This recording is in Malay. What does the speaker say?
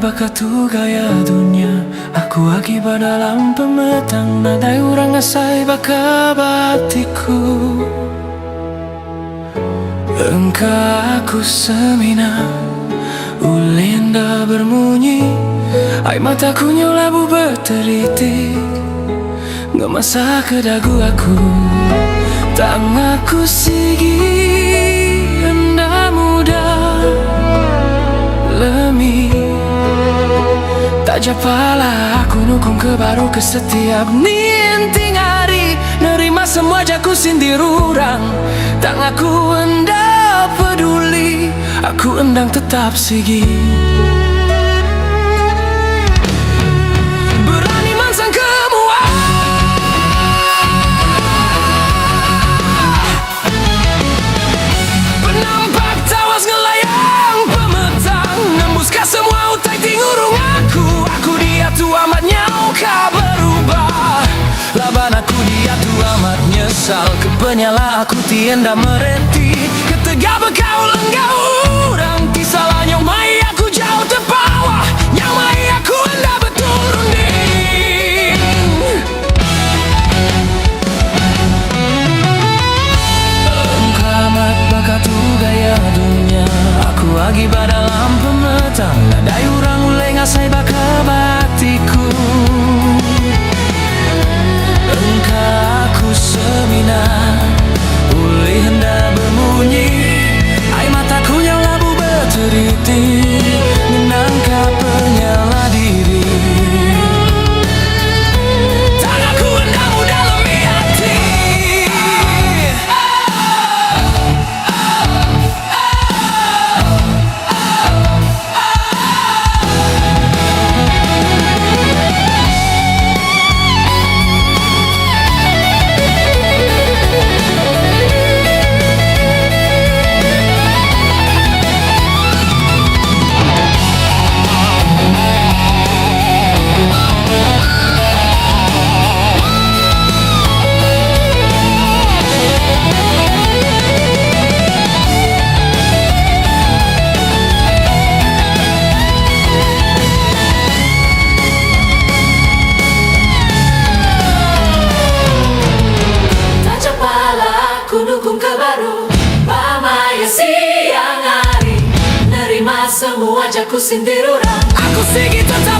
bakatu gaya dunia. Aku akibat dalam pemetang, nadai urang ngasai baka batiku. Engkau aku semina, ulinda bermunyi. Ai mataku nyolabu berteritik, ngemasa ke dagu aku. Tangaku sigi enda muda lemi. Tak japala aku nukung ke baru ke setiap ninting hari. Nerima semua jaku sindir urang, tak aku enda peduli. Aku endang tetap sigi. Berani mansang kemua, penampak tawas ngelayang pemetang, nembuskan semua utai tingurung aku. Aku dia tu amat nyau kau berubah. Laban aku dia tu amat nyesal. Kepenyala aku tienda mereti. Ketega bekau lenggau urang. Kisah nyau mai aku jauh terbawa. Nyau mai aku enda berturun ding. Engkau amat bakatu gaya dunia. Aku akibat dalam pemetang, nadai urang ulai ngasai baka batiku. Engkau aku semina, uli hendak bermunyi. Ai mataku yang labu berteritik, menangkap penyala diri. Tanganku hendak mudah lemih hati. Dukung ke baru pamaya siang hari. Nerima semua jaku sindir urang. Aku sigi tetap